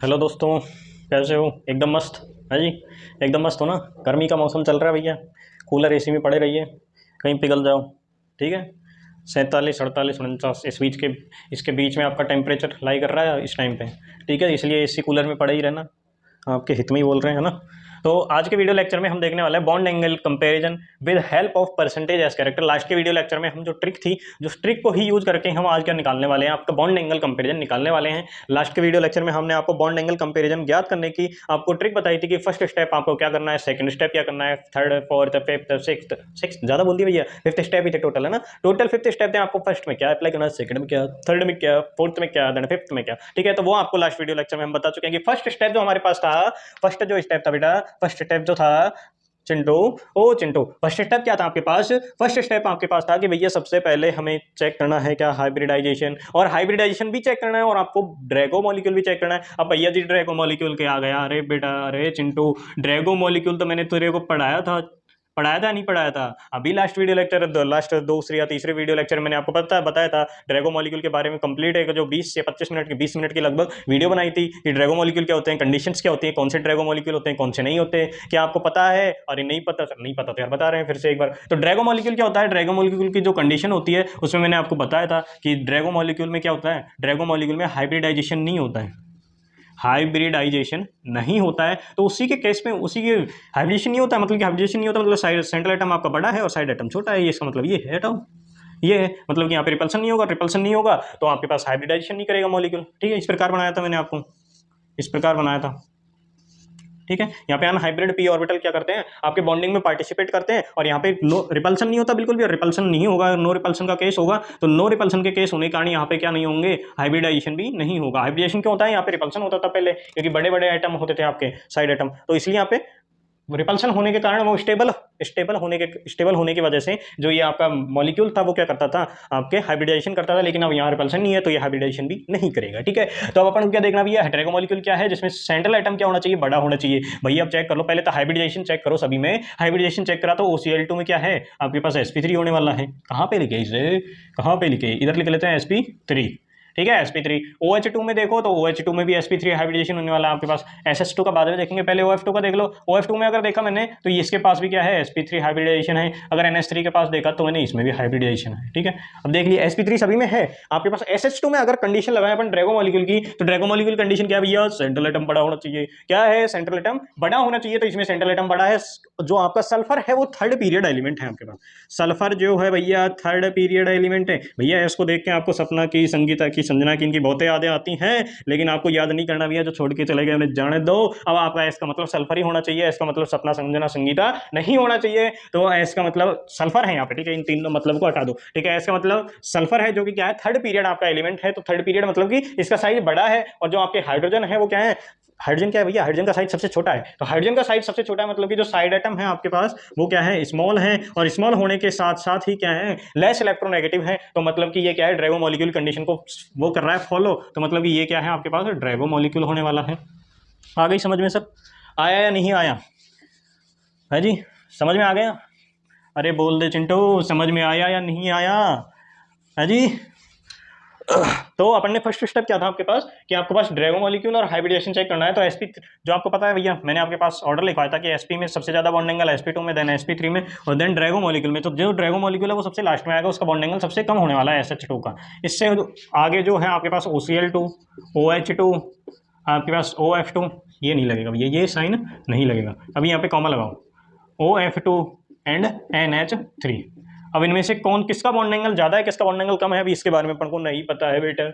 Hello दोस्तों, कैसे हो? एकदम मस्त है जी। एकदम मस्त हो ना? गर्मी का मौसम चल रहा है भैया, कूलर एसी में पड़े रहिए, कहीं पिघल जाओ। ठीक है। 47 48 49 इस बीच के इसके बीच में आपका टेम्परेचर लाई कर रहा है इस टाइम पे। ठीक है, इसलिए एसी कूलर में पड़े ही रहना, आपके हित में ही बोल रहे हैं, है ना? तो आज के वीडियो लेक्चर में हम देखने वाले हैं bond angle comparison with help of percentage s character. Last के वीडियो लेक्चर में हम जो ट्रिक थी, जो ट्रिक को ही यूज करके हम आज क्या निकालने वाले हैं, आपका बॉन्ड एंगल कंपैरिजन निकालने वाले हैं। लास्ट के वीडियो लेक्चर में हमने आपको बॉन्ड एंगल कंपैरिजन ज्ञात करने की आपको ट्रिक बताई थी कि फर्स्ट स्टेप आपको क्या करना है, सेकंड स्टेप क्या करना है, थर्ड फोर्थ फिफ्थ सिक्स ज्यादा बोल दिया भैया, फिफ्थ स्टेप ही थे टोटल, है ना? टोटल फिफ्थ स्टेप थे, आपको फर्स्ट में क्या अप्लाई करना है, सेकंड में क्या, थर्ड में क्या, फोर्थ में क्या, देन फिफ्थ में क्या। ठीक है, तो वो आपको लास्ट वीडियो लेक्चर में हम बता चुके हैं कि फर्स्ट स्टेप जो हमारे पास था, फर्स्ट जो स्टेप था बेटा, फर्स्ट स्टेप जो था चिंटू, ओ चिंटू, फर्स्ट स्टेप क्या था आपके पास? फर्स्ट स्टेप आपके पास था कि भैया सबसे पहले हमें चेक करना है क्या, हाइब्रिडाइजेशन, और हाइब्रिडाइजेशन भी चेक करना है और आपको ड्रैगो मॉलिक्यूल भी चेक करना है। अब भैया जी ड्रैगो मॉलिक्यूल के आ गया, अरे बेटा, अरे चिंटू, ड्रैगो मॉलिक्यूल तो मैंने तेरे को पढ़ाया था नहीं पढ़ाया था? अभी लास्ट वीडियो लेक्चर, लास्ट दूसरे या तीसरे वीडियो लेक्चर में मैंने आपको बताया था ड्रैगो मॉलिक्यूल के बारे में। कंप्लीट है जो 20 से 25 मिनट की, 20 मिनट की लगभग वीडियो बनाई थी कि ड्रैगो मॉलिक्यूल क्या होते हैं, कंडीशंस क्या होती हैं, कौन से ड्रैगो मॉलिक्यूल होते हैं, कौन से नहीं होते, क्या आपको पता है? अरे नहीं पता सर, नहीं पता तो यार बता रहे हैं फिर से एक बार। तो ड्रैगो मॉलिक्यूल क्या होता है, ड्रैगो मॉलिक्यूल की जो कंडीशन होती है उसमें मैंने आपको बताया था कि ड्रैगो मॉलिक्यूल में क्या होता है, ड्रैगो मॉलिक्यूल में हाइब्रिडाइजेशन नहीं होता है, हाइब्रिडाइजेशन नहीं होता है। तो उसी के केस में उसी के हाइब्रिडेशन नहीं होता है, मतलब कि हाइब्रिडेशन नहीं होता मतलब साइड सेंट्रल एटम आपका बड़ा है और साइड एटम छोटा है, ये इसका मतलब ये है एटम, ये है मतलब कि यहाँ पे रिपल्सन नहीं होगा, रिपल्सन नहीं होगा तो आपके पास हाइब्रिडाइजेशन नहीं करेगा मॉलिक्यूल। ठीक है, इस प्रकार बनाया था मैंने आपको, इस प्रकार बनाया था। ठीक है, यहाँ पे अनहाइब्रिड पी ऑर्बिटल क्या करते हैं, आपके बॉन्डिंग में पार्टिसिपेट करते हैं और यहाँ पे नो रिपल्सन नहीं होता बिल्कुल भी, और रिपल्सन नहीं होगा, नो रिपल्सन का केस होगा। तो नो रिपल्सन के केस होने के कारण यहाँ पे क्या नहीं होंगे, हाइब्रिडाइजेशन भी नहीं होगा। हाइब्रिडेशन क्यों होता है, यहाँ पे रिपल्सन होता था पहले, क्योंकि बड़े बड़े एटम होते थे आपके साइड एटम, तो इसलिए यहाँ पे रिपल्सन होने के कारण वो स्टेबल होने की वजह से जो ये आपका मॉलिक्यूल था वो क्या करता था, आपके हाइब्रिडाइजेशन करता था। लेकिन अब यहाँ रिपल्सन नहीं है तो ये हाइब्रिडाइजेशन भी नहीं करेगा। ठीक है, तो अब अपन को क्या देखना भैया, ड्रैगो मॉलिक्यूल क्या है जिसमें सेंट्रल एटम क्या होना चाहिए, बड़ा होना चाहिए। भैया अब चेक कर लो, पहले तो हाइब्रिडाइजेशन चेक करो, सभी में हाइब्रिडाइजेशन चेक करा तो OCl2 में क्या है आपके पास, sp3 होने वाला है। कहाँ पे लिखे इसे, कहाँ पे लिखे, इधर लिख लेते हैं sp3। ठीक है, sp3। OH2 में देखो तो OH2 में भी sp3 हाइब्रिडेशन होने वाला है आपके पास। SS2 का बाद में देखेंगे, पहले OF2 का देख लो। OF2 में अगर देखा मैंने तो इसके पास भी क्या है, sp3 हाइब्रिडेशन है। अगर NH3 के पास देखा तो मैंने इसमें भी हाइब्रिडेशन है। ठीक है, अब देख लिया sp3 सभी में है आपके पास। SH2 में अगर कंडीशन लगाए अपन ड्रैगो मॉलिक्यूल की, तो ड्रैगो मॉलिक्यूल कंडीशन क्या है भैया, सेंट्रल एटम बड़ा होना चाहिए। क्या है, सेंट्रल एटम बड़ा होना चाहिए, तो इसमें सेंट्रल एटम बड़ा है। जो आपका सल्फर है वो थर्ड पीरियड एलिमेंट है आपके पास। सल्फर जो है भैया थर्ड पीरियड एलिमेंट है। भैया इसको देख के आपको सपना की, संगीता की, संजना की, इनकी बहुत यादें आती हैं, लेकिन आपको याद नहीं करना भैया, जो छोड़ के चले गए उन्हें जाने दो। अब आपका इसका मतलब सल्फर ही होना चाहिए, इसका मतलब सपना, संजना, संगीता नहीं होना चाहिए। तो इसका मतलब सल्फर है यहाँ पे। ठीक है, इन तीन मतलब को हटा दो। ठीक है, इसका मतलब सल्फर है जो कि क्या है, थर्ड पीरियड आपका एलिमेंट है। तो थर्ड पीरियड मतलब कि इसका साइज बड़ा है, और जो आपके हाइड्रोजन है वो क्या है, हाइड्रोजन क्या है भैया, हाइड्रोजन का साइज सबसे छोटा है। तो हाइड्रोजन का साइज सबसे छोटा है मतलब कि जो साइड एटम है आपके पास वो क्या है, स्मॉल है, और स्मॉल होने के साथ साथ ही क्या है, लेस इलेक्ट्रोनेगेटिव है। तो मतलब कि ये क्या है, ड्रैगो मॉलिक्यूल कंडीशन को वो कर रहा है फॉलो। तो मतलब कि ये क्या है आपके पास, ड्रैगो मॉलिक्यूल होने वाला है। आ गई समझ में सब? आया या नहीं आया है जी? समझ में आ गया? अरे बोल दे चिंटू, समझ में आया या नहीं आया है जी? तो अपन ने फर्स्ट स्टेप क्या था आपके पास कि आपके पास ड्रैगो मॉलिक्यूल और हाइब्रिडेशन चेक करना है। तो sp जो आपको पता है भैया, मैंने आपके पास ऑर्डर लिखवाया था कि sp में सबसे ज्यादा बॉन्ड एंगल, sp2 में, देन sp3 में, और देन ड्रैगो मॉलिक्यूल में। तो जो ड्रैगो मॉलिक्यूल है वो सबसे लास्ट में आएगा, उसका बॉन्ड एंगल सबसे कम होने वाला है SH2 का। इससे आगे जो है आपके पास OCl2, OH2, आपके पास OF2, ये नहीं लगेगा भैया, ये साइन नहीं लगेगा। अभी यहाँ पे कॉमा लगाओ, OF2 एंड NH3। अब इनमें से कौन, किसका बॉन्ड एंगल ज्यादा है, किसका बॉन्ड एंगल कम है, अभी इसके बारे में अपन को नहीं पता है बेटा।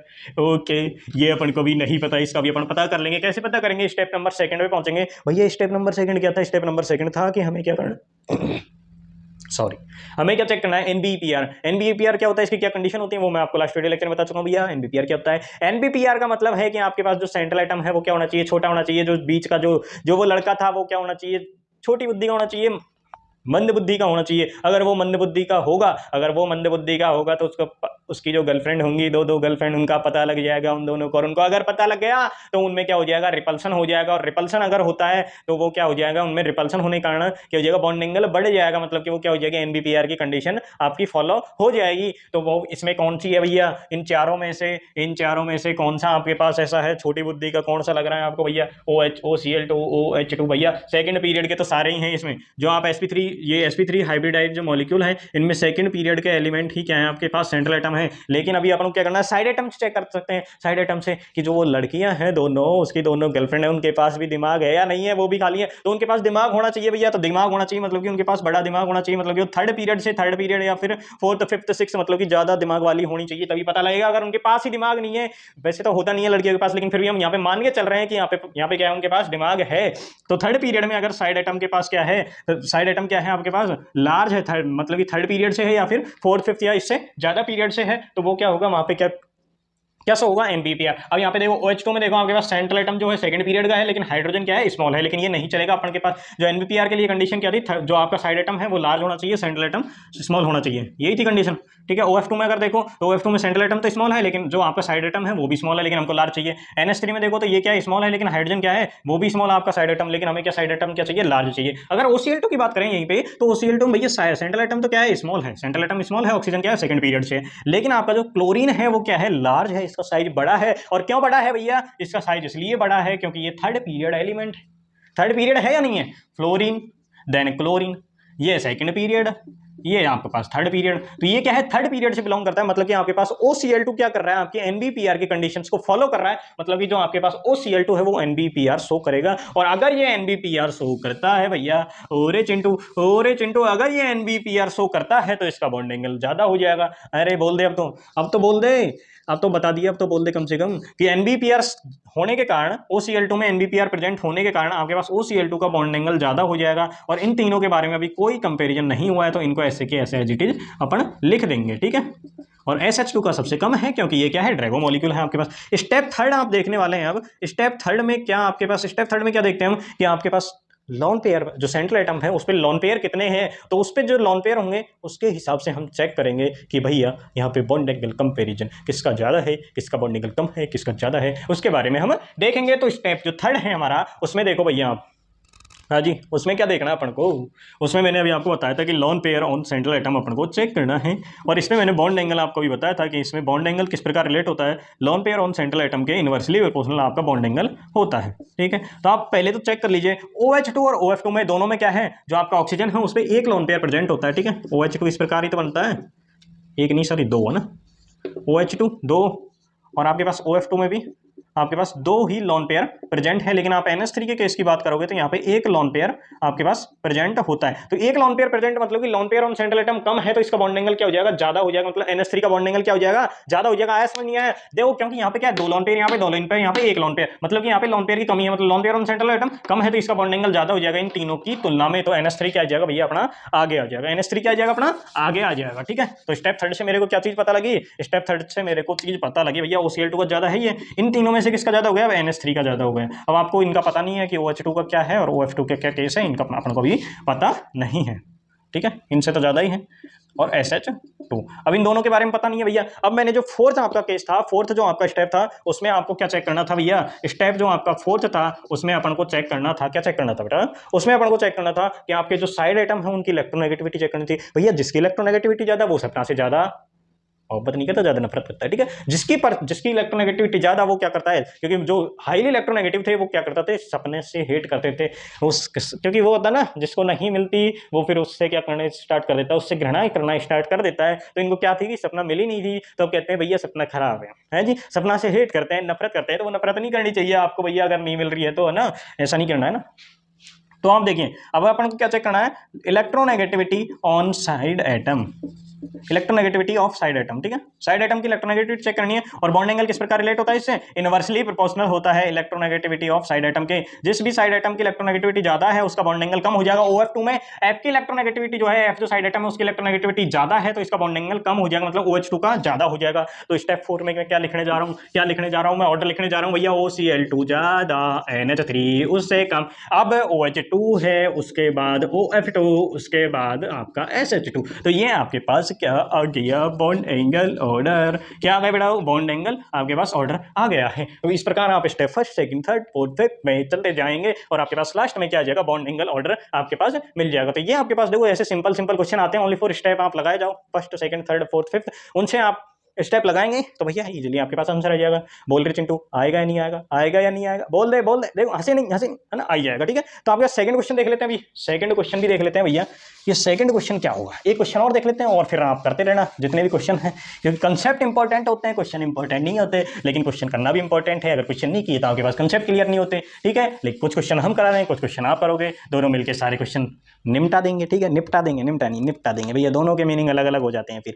ओके, ये अपन को भी नहीं पता, इसका भी अपन पता कर लेंगे। कैसे पता करेंगे, स्टेप नंबर सेकंड पे पहुंचेंगे भैया। स्टेप नंबर सेकंड क्या था, स्टेप नंबर सेकंड था कि हमें क्या करना सॉरी, हमें क्या चेक करना है, एनबीपीआर। एनबीपीआर क्या होता है, इसकी क्या कंडीशन होती है, वो मैं आपको लास्ट वीडियो लेक्चर में बता चुका हूं भैया। एनबीपीआर क्या होता है, एनबीपीआर का मतलब है कि आपके पास जो सेंट्रल एटम है वो क्या होना चाहिए, छोटा होना चाहिए। जो बीच का जो जो वो लड़का था वो क्या होना चाहिए, छोटी बुद्धि का होना चाहिए, मंद बुद्धि का होना चाहिए। अगर वो मंद बुद्धि का होगा, अगर वो मंद बुद्धि का होगा तो उसको उसकी जो गर्लफ्रेंड होंगी, दो गर्लफ्रेंड, उनका पता लग जाएगा उन दोनों को, और उनको अगर पता लग गया तो उनमें क्या हो जाएगा, रिपल्सन हो जाएगा, और रिपल्सन अगर होता है तो वो क्या हो जाएगा, उनमें रिपल्सन होने के कारण क्या हो जाएगा, बॉन्ड एंगल बढ़ जाएगा, मतलब कि वो क्या हो जाएगा, NBPR की कंडीशन आपकी फॉलो हो जाएगी। तो वो इसमें कौन सी है भैया, इन चारों में से कौन सा आपके पास ऐसा है, छोटी बुद्धि का कौन सा लग रहा है आपको भैया, OCl2 OH2 भैया सेकंड पीरियड के तो सारे ही हैं इसमें। जो आप sp3 ये sp3 हाइब्रिडाइज जो मॉलिक्यूल है, इनमें सेकंड पीरियड के एलिमेंट ही क्या है आपके पास, सेंट्रल एटम है। लेकिन अभी अपन को क्या करना है, साइड एटम चेक कर सकते हैं, साइड एटम से कि जो वो लड़कियां हैं दोनों, उसकी दोनों गर्लफ्रेंड है, उनके पास भी दिमाग है या नहीं है, वो भी खाली है, तो उनके पास दिमाग होना चाहिए भैया। तो दिमाग होना चाहिए मतलब कि उनके पास बड़ा दिमाग होना चाहिए, मतलब कि थर्ड पीरियड या फिर फोर्थ फिफ्थ सिक्स, मतलब कि ज्यादा दिमाग वाली होनी चाहिए, तभी पता लगेगा। अगर उनके पास ही दिमाग नहीं है, वैसे तो होता नहीं है लड़कियों के पास, लेकिन फिर भी हम यहाँ पे मान के चल रहे हैं कि यहाँ पे क्या है, उनके पास दिमाग है। तो थर्ड पीरियड में अगर साइड एटम के पास क्या है, साइड एटम क्या है आपके पास, लार्ज है, थर्ड मतलब कि थर्ड पीरियड से है या फिर फोर्थ फिफ्थ या इससे ज्यादा पीरियड से है, तो वो क्या होगा वहां पे क्या होगा, NBPR। अब यहाँ पे देखो OH2 में देखो आपके पास सेंट्रल एटम जो है सेकंड पीरियड का है, लेकिन हाइड्रोजन क्या है, स्मॉल है, लेकिन ये नहीं चलेगा अपन के पास। जो NBPR के लिए कंडीशन क्या थी, जो आपका साइड एटम है वो लार्ज होना चाहिए, सेंट्रल एटम स्मॉल होना चाहिए, यही थी कंडीशन, ठीक है। OF2 में अगर देखो तो OF2 में सेंट्रल एटम तो स्मॉल है, लेकिन जो आपका साइड एटम है वो भी स्मॉल है, लेकिन हमको लार्ज चाहिए। NH3 में देखो तो ये क्या है, स्मॉल है, लेकिन हाइड्रोजन क्या है, वो भी स्मॉल आपका साइड एटम, लेकिन हमें क्या साइड एटम क्या चाहिए, लार्ज चाहिए। अगर OCl2 की बात करें यहीं पे, तो OCl2 भैया सेंट्रल एटम तो क्या है, स्मॉल है, सेंट्रल एटम स्मॉल है, ऑक्सीजन क्या है सेकंड पीरियड से, लेकिन आपका जो क्लोरीन है वो क्या है, लार्ज है, इसका साइज बड़ा है। और क्यों बड़ा है भैया, इसका साइज इसलिए बड़ा है क्योंकि ये थर्ड पीरियड एलिमेंट है। थर्ड पीरियड है या नहीं है, फ्लोरीन देन क्लोरीन, ये सेकंड पीरियड, ये आपके पास थर्ड पीरियड, तो ये क्या है, थर्ड पीरियड से बिलोंग करता है। मतलब कि आपके पास OCl2 क्या कर रहा है, आपके NBPR की कंडीशंस को फॉलो कर रहा है, मतलब कि जो आपके पास OCl2 है वो NBPR शो करेगा। और अगर ये NBPR शो करता है भैया, ओरे चिंटू अगर ये NBPR शो करता है तो इसका बॉन्ड एंगल ज्यादा हो जाएगा। अरे बोल दे अब तो बोल दे, अब तो बता दिया, अब तो बोल दे कम से कम कि NBPR होने के कारण, OCl2 में NBPR प्रेजेंट होने के कारण आपके पास OCl2 का बॉन्ड एंगल ज्यादा हो जाएगा। और इन तीनों के बारे में अभी कोई कंपैरिजन नहीं हुआ है, तो इनको ऐसे के ऐसे एज इट इज अपन लिख देंगे, ठीक है। और SH2 का सबसे कम है क्योंकि ये क्या है, ड्रैगो मॉलिक्यूल है आपके पास। स्टेप थर्ड आप देखने वाले हैं। अब स्टेप थर्ड में क्या आपके पास, स्टेप थर्ड में क्या देखते हैं हम कि आपके पास लॉन पेयर, जो सेंट्रल एटम है उस पर लॉन पेयर कितने हैं, तो उस पर जो लॉन पेयर होंगे उसके हिसाब से हम चेक करेंगे कि भैया यहाँ पे बॉन्ड एंगल कंपैरिजन किसका ज़्यादा है, किसका बॉन्ड एंगल कम है, किसका ज़्यादा है, उसके बारे में हम देखेंगे। तो स्टेप जो थर्ड है हमारा, उसमें देखो भैया आप, हाँ जी, उसमें क्या देखना है अपन को, उसमें मैंने अभी आपको बताया था कि lone pair on central atom अपन को चेक करना है। और इसमें मैंने बॉन्ड एंगल आपको भी बताया था कि इसमें बॉन्ड एंगल किस प्रकार रिलेट होता है, lawn pair on central atom के इनवर्सली प्रोपोर्शनल आपका बॉन्ड एंगल होता है, ठीक है। तो आप पहले तो चेक कर लीजिए, OH2 और OF2 में दोनों में क्या है, जो आपका ऑक्सीजन है उस पर एक लॉन पेयर प्रेजेंट होता है, ठीक है। OH2 इस प्रकार ही तो बनता है, एक नहीं सॉरी दो है ना, OH2 दो, और आपके पास OF2 में भी आपके पास दो ही लॉन पेयर प्रेजेंट है। लेकिन आप NH3 के केस की बात करोगे तो यहाँ पे एक लॉन पेयर आपके पास प्रेजेंट होता है। तो एक लॉन पेयर प्रेजेंट मतलब कि lone pair on central atom कम है, तो इसका बॉन्ड एंगल क्या हो जाएगा, ज्यादा हो जाएगा, मतलब NH3 का बॉन्ड एंगल क्या हो जाएगा, ज्यादा हो जाएगा। आया समझ नहीं आया, देखो क्योंकि यहाँ पे क्या है, दो लॉन पेयर, यहाँ पे दो लॉन पेयर, यहाँ पे एक लॉन पेयर, मतलब कि यहाँ पे लॉन पेयर की कमी है, मतलब lone pair on central atom कम है, तो इसका बॉन्ड एंगल ज्यादा हो जाएगा इन तीनों की तुलना में। तो NH3 क्या आ जाएगा भैया अपना आगे आ जाएगा, NH3 क्या आ जाएगा अपना आगे आ जाएगा, ठीक है। तो स्टेप थर्ड से मेरे को क्या चीज पता लगी, स्टेप थर्ड से मेरे को चीज पता लगी भैया OCl2 का ज्यादा है, ये इन तीनों में से किसका ज्यादा हो गया, NH3 का ज्यादा हो गया। अब आपको इनका पता नहीं है कि OH2 का क्या है और OF2 का क्या केस है, इनका अपन को भी पता नहीं है, ठीक है, इनसे तो ज्यादा ही है। और SH2 अब इन दोनों के बारे में पता नहीं है भैया। अब मैंने जो फोर्थ आपका केस था, फोर्थ जो आपका स्टेप था, उसमें आपको क्या चेक करना था भैया, स्टेप जो आपका फोर्थ था उसमें अपन को चेक करना था, क्या चेक करना था बेटा, उसमें अपन को चेक करना था कि आपके जो साइड एटम है उनकी इलेक्ट्रोनेगेटिविटी चेक करनी थी। भैया जिसकी इलेक्ट्रोनेगेटिविटी ज्यादा वो सपना से ज्यादा मोहब्बत नहीं करता, ज्यादा नफरत करता है, ठीक है। जिसकी इलेक्ट्रोनेगेटिविटी ज्यादा वो क्या करता है, क्योंकि जो हाईली इलेक्ट्रोनेगेटिव थे वो क्या करते थे, सपने से हेट करते थे क्योंकि वो होता ना, जिसको नहीं मिलती वो फिर उससे क्या करने स्टार्ट कर देता है, उससे घृणा करना स्टार्ट कर देता है। तो इनको क्या थी कि सपना मिली नहीं थी, तो अब कहते हैं भैया सपना खराब है जी, सपना से हेट करते हैं, नफरत करते हैं। तो वो नफरत नहीं करनी चाहिए आपको भैया, अगर नहीं मिल रही है तो, है ना, ऐसा नहीं करना है ना। तो आप देखिए अब अपन को क्या चेक करना है, electronegativity on side atom, electronegativity of side atom, ठीक है। साइड एटम की इलेक्ट्रोनेगेटिविटी चेक करनी है। और बॉन्ड एंगल किस प्रकार रिलेट होता है इससे, इनवर्सली प्रोपोर्शनल होता है इलेक्ट्रोनेगेटिविटी ऑफ साइड एटम के। जिस भी साइड एटम की इलेक्ट्रोनेगेटिविटी ज्यादा है उसका बॉन्ड एंगल कम हो जाएगा। OF2 में F की इलेक्ट्रोनेगेटिविटी जो है, F जो साइड एटम है उसकी इलेक्ट्रोनेगेटिविटी ज्यादा है, तो इसका बॉन्ड एंगल कम हो जाएगा, मतलब OH2 का ज्यादा हो जाएगा। तो स्टेप 4 में मैं क्या लिखने जा रहा हूं, मैं ऑर्डर लिखने जा रहा हूं भैया, OCl2 ज्यादा, NH3 उससे कम, अब OH2 है, उसके बाद OF2, उसके बाद आपका SH2। तो ये आपके पास पास क्या आ गया, बॉन्ड एंगल ऑर्डर। क्या आ गया बेटा, बॉन्ड एंगल आपके पास ऑर्डर आ गया है। तो इस प्रकार आप step first second third fourth fifth में चलते जाएंगे और आपके पास लास्ट में क्या आ जाएगा, बॉन्ड एंगल ऑर्डर आपके पास मिल जाएगा। तो ये आपके पास देखो ऐसे सिंपल सिंपल क्वेश्चन आते हैं, ओनली 4 स्टेप आप लगाए जाओ, first second third fourth fifth, उनसे आप स्टेप लगाएंगे तो भैया इजीली आपके पास आंसर आ जाएगा। बोल रहे चिंटू आएगा या नहीं आएगा, आएगा या नहीं आएगा, बोल दे देखो, हंसे नहीं है ना, आ जाएगा। ठीक है, तो आपका सेकंड क्वेश्चन देख लेते हैं, अभी सेकंड क्वेश्चन भी देख लेते हैं भैया। ये सेकंड क्वेश्चन क्या होगा, एक क्वेश्चन और देख लेते हैं और फिर आप करते रहना जितने भी क्वेश्चन हैं, क्योंकि कंसेप्ट इंपॉर्टेंट होते हैं, क्वेश्चन इंपॉर्टेंट नहीं होते, लेकिन क्वेश्चन करना भी इंपॉर्टेंट है। अगर क्वेश्चन नहीं किए तो आपके पास कंसेप्ट क्लियर नहीं होते। ठीक है, लेकिन कुछ क्वेश्चन हम करा रहे हैं, कुछ क्वेश्चन आप करोगे, दोनों मिलकर सारे क्वेश्चन निपटा देंगे। ठीक है, निपटा देंगे भैया, दोनों के मीनिंग अलग अलग हो जाते हैं फिर।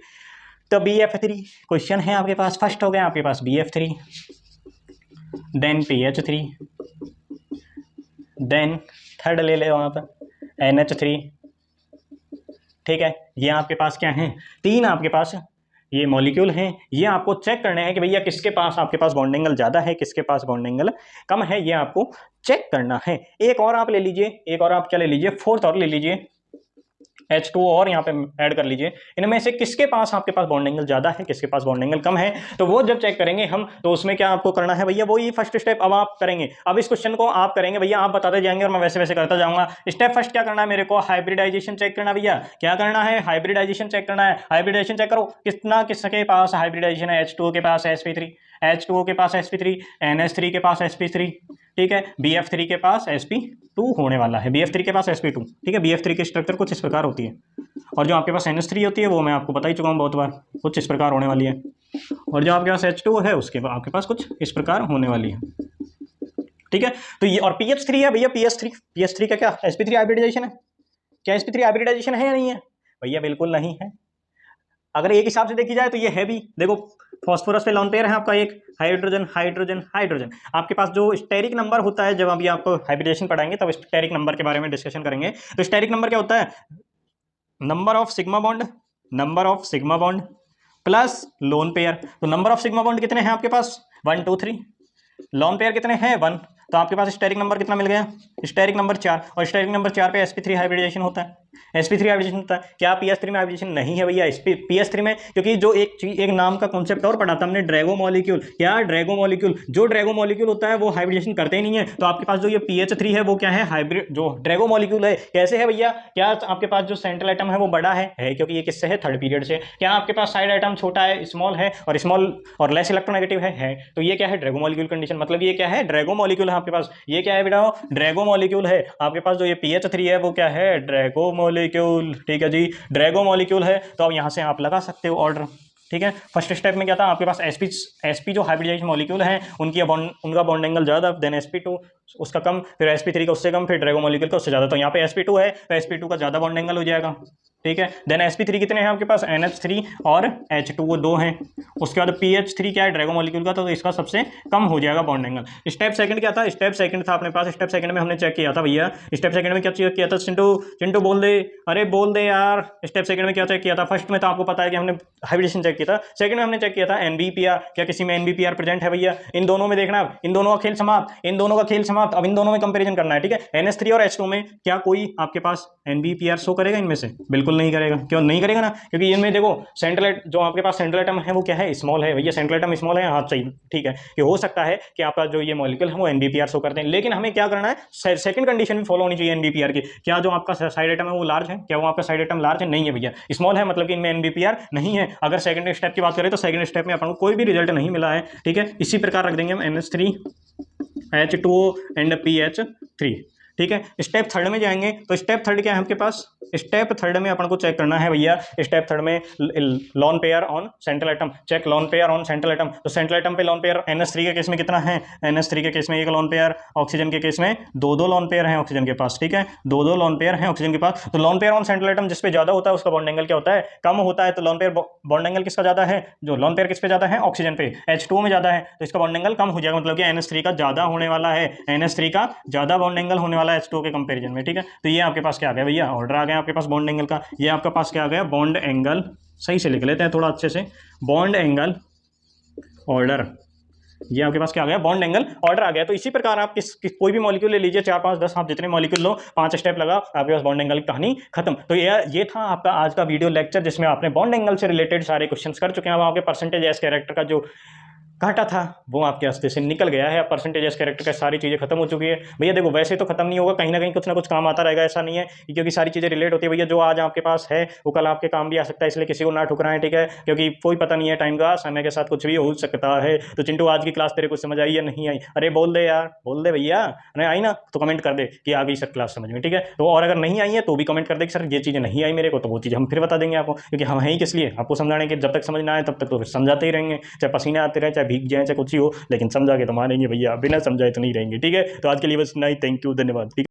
तो BF3 क्वेश्चन है आपके पास, फर्स्ट हो गया आपके पास BF3, then PH3, then third ले लो आप NH3। ठीक है, ये आपके पास क्या है, 3 आपके पास ये मॉलिक्यूल हैं। ये आपको चेक करने हैं कि भैया किसके पास आपके पास बॉन्ड एंगल ज़्यादा है, किसके पास बॉन्ड एंगल कम है, ये आपको चेक करना है। एक और आप ले लीजिए, एक और आप क्या ले लीजिए, फोर्थ और ले लीजिए, H2 और यहाँ पे ऐड कर लीजिए। इनमें से किसके पास आपके पास बॉन्ड एंगल ज़्यादा है, किसके पास बॉन्ड एंगल कम है, तो वो जब चेक करेंगे हम, तो उसमें क्या आपको करना है भैया, वो ये फर्स्ट स्टेप अब आप करेंगे। अब इस क्वेश्चन को आप करेंगे भैया, आप बताते जाएंगे और मैं वैसे वैसे करता जाऊंगा। स्टेप फर्स्ट क्या करना है मेरे को, हाइब्रिडाइजेशन चेक करना भैया। क्या करना है, हाइब्रिडाइजेशन चेक करना है। हाइब्रिडाइजेशन चेक करो, कितना किसके पास हाइब्रिडाइजेशन है, H2O के पास sp3, H2O के पास sp3, NH3 के पास sp3, ठीक है, BF3 के पास sp2 होने वाला है, BF3 के पास sp2। ठीक है, BF3 की स्ट्रक्चर कुछ इस प्रकार होती है, और जो आपके पास NH3 होती है वो मैं आपको बता ही चुका हूँ बहुत बार, कुछ इस प्रकार होने वाली है, और जो आपके पास H2 है उसके आपके पास कुछ इस प्रकार होने वाली है। ठीक है, तो ये और PH3 है भैया, PH3 का क्या sp3 हाइब्रिडाइजेशन है, क्या sp3 हाइब्रिडाइजेशन है या नहीं है भैया, बिल्कुल नहीं है। अगर एक हिसाब से देखी जाए तो ये है भी, देखो फॉस्फोरस पे लोन पेयर है आपका एक, हाइड्रोजन हाइड्रोजन हाइड्रोजन। आपके पास जो स्टेरिक नंबर होता है, जब अभी आपको हाइब्रिडेशन पढ़ाएंगे तब स्टेरिक नंबर के बारे में डिस्कशन करेंगे। तो स्टेरिक नंबर क्या होता है, number of sigma bond plus lone pair. तो नंबर ऑफ सिग्मा बॉन्ड कितने हैं आपके पास, 1 2 3, लोन पेयर कितने हैं 1, तो आपके पास स्टेरिक नंबर कितना मिल गया, स्टेरिक नंबर 4, और स्टेरिक नंबर 4 पे sp3 हाइब्रिडाइजेशन होता है, sp3 हाइब्रिडेशन होता है। क्या PS3 में हाइब्रिडेशन नहीं है भैया, PS3 में, क्योंकि जो एक नाम का कॉन्सेप्ट और पढ़ा था हमने, ड्रैगो मॉलिक्यूल। क्या ड्रैगो मॉलिक्यूल, जो ड्रैगो मॉलिक्यूल होता है वो हाइब्रिडेशन करते ही नहीं है। तो आपके पास जो ये PH3 है वो क्या है, हाइब्रिड जो ड्रैगो मॉलिक्यूल है। कैसे है भैया, क्या आपके पास जो सेंट्रल एटम है वो बड़ा है क्योंकि ये किससे है, थर्ड पीरियड से। क्या आपके पास साइड एटम छोटा है, स्मॉल है, और स्मॉल और लेस इलेक्ट्रोनेगेटिव है। तो ये क्या है, ड्रैगो मॉलिक्यूल कंडीशन, मतलब ये क्या है, ड्रैगो मॉलिक्यूल है आपके पास। ये क्या है बेटा, ड्रैगो मॉलिक्यूल है आपके पास। जो ये PH3 है वो क्या है, ड्रैगो मॉलिक्यूल। ठीक है जी, ड्रैगो मॉलिक्यूल है। तो अब यहां से आप लगा सकते हो ऑर्डर। ठीक है, फर्स्ट स्टेप में क्या था, आपके पास sp जो हाइब्रिडाइजेशन मॉलिक्यूल हैं उनका बॉन्ड एंगल ज़्यादा, देन sp2 उसका कम, फिर sp3 का उससे कम, फिर ड्रैगो मॉलिक्यूल का उससे ज़्यादा। तो यहाँ पे sp2 है तो sp2 का ज़्यादा बॉन्ड एंगल हो जाएगा। ठीक है, देन sp3 कितने हैं आपके पास, NH3 और H2 वो 2 हैं। उसके बाद PH3 क्या है, ड्रैगो मॉलिक्यूल का, तो इसका सबसे कम हो जाएगा बॉन्ड एंगल। स्टेप सेकंड क्या था, स्टेप सेकंड था अपने पास, स्टेप सेकंड में हमने चेक किया था भैया। स्टेप सेकंड में क्या चेक किया था, चिंटू बोल दे, अरे बोल दे यार। स्टेप सेकंड में क्या चेक किया था, फर्स्ट में तो आपको पता है कि हमने हाइब्रिडेशन चेक किया था, सेकंड में हमने चेक किया था NBPR। क्या किसी में NBPR प्रेजेंट है भैया, इन दोनों में देखना, इन दोनों का खेल समाप्त, अब इन दोनों में कंपेरिजन करना है। ठीक है, NH3 और H2 में क्या कोई आपके पास NBPR शो करेगा इनमें से, बिल्कुल नहीं करेगा। क्यों नहीं करेगा ना, क्योंकि इनमें देखो सेंट्रल जो आपके पास सेंट्रल एटम है वो क्या है, स्मॉल है भैया, सेंट्रल एटम स्मॉल है। हाँ सही, ठीक है, कि हो सकता है कि आपका जो ये मॉलिक्यूल है वो NBPR शो करते हैं, लेकिन हमें क्या करना है, सेकंड कंडीशन भी फॉलो होनी चाहिए NBPR की। क्या जो आपका साइड एटम है वो लार्ज है, क्या वो आपका साइड एटम लार्ज है, नहीं है भैया, स्मॉल है, मतलब कि इनमें NBPR नहीं है। अगर सेकंड स्टेप की बात करें तो सेकंड स्टेप में अपन को कोई भी रिजल्ट नहीं मिला है। ठीक है, इसी प्रकार रख देंगे हम NH3 H2O एंड PH3। ठीक है, स्टेप थर्ड में जाएंगे तो स्टेप थर्ड क्या है आपके पास, स्टेप थर्ड में अपन को चेक करना है भैया, स्टेप थर्ड में lone pair on central atom, check lone pair on central atom. तो सेंट्रल एटम पे लोन पेयर NH3 के केस में कितना है, NH3 के केस में एक लोन पेयर, ऑक्सीजन के केस में दो लोन पेयर हैं ऑक्सीजन के पास। ठीक है, दो लोन पेयर हैं ऑक्सीजन के पास। तो loan pair on central atom जिस पे ज्यादा होता है उसका बॉन्ड एंगल क्या होता है, कम होता है। तो लोन पेयर बॉन्ड एंगल किसका ज्यादा है, जो लोन पेयर किस पे ज्यादा है, ऑक्सीजन पे, H2O में ज्यादा है, तो इसका बॉन्ड एंगल कम हो जाएगा, मतलब कि NH3 का ज्यादा होने वाला है, NH3 का ज्यादा बॉन्ड एंगल होने वाला है H2O के कंपेरिजन में। ठीक है, तो ये आपके पास क्या आ गया भैया, ऑर्डर आ गया आपके पास बॉन्ड एंगल का। ये आपके पास क्या आ गया, बॉन्ड एंगल, सही से लिख लेते हैं थोड़ा अच्छे से, बॉन्ड एंगल ऑर्डर ये आपके पास क्या आ गया, बॉन्ड एंगल ऑर्डर आ गया। तो इसी प्रकार आप कोई भी मॉलिक्यूल ले लीजिए, 4 5 10 आप जितने मॉलिक्यूल लो, 5 स्टेप लगा, आपके पास बॉन्ड एंगल की कहानी खत्म। तो ये था आपका आज का वीडियो लेक्चर, जिसमें आपने बॉन्ड एंगल से रिलेटेड सारे क्वेश्चंस कर चुके हैं। अब आपके परसेंटेज एस कैरेक्टर का जो घाटा था वो आपके हस्ते से निकल गया है। अब परसेंटेज एस कैरेक्टर का सारी चीज़ें खत्म हो चुकी है भैया। देखो वैसे तो खत्म नहीं होगा, कहीं ना कहीं कुछ ना कुछ काम आता रहेगा, ऐसा नहीं है, क्योंकि सारी चीज़ें रिलेट होती है भैया। जो आज आपके पास है वो कल आपके काम भी आ सकता है, इसलिए किसी को ना ठुकराएं, ठीक है, क्योंकि कोई पता नहीं है टाइम का, समय के साथ कुछ भी हो सकता है। तो चिंटू आज की क्लास तेरे को समझ आई या नहीं आई? अरे बोल दे यार, बोल दे भैया। नहीं आई ना तो कमेंट कर दे कि आ गई सर क्लास समझ में, ठीक है। तो और अगर नहीं आई है तो भी कमेंट कर दे कि सर ये चीज़ें नहीं आई मेरे को, तो वो चीज़ हम फिर बता देंगे आपको, क्योंकि हम हैं ही किस लिए, आपको समझाने के। जब तक समझ ना आए तब तक तो फिर समझाते ही रहेंगे, चाहे पसीने आते रहे, चाहे भीग जाए, चाहे कुछ ही हो, लेकिन समझा के तो मानेंगे भैया, बिना समझाए तो नहीं रहेंगे, ठीक है। तो आज के लिए बस इतना ही, थैंक यू, धन्यवाद, ठीक है।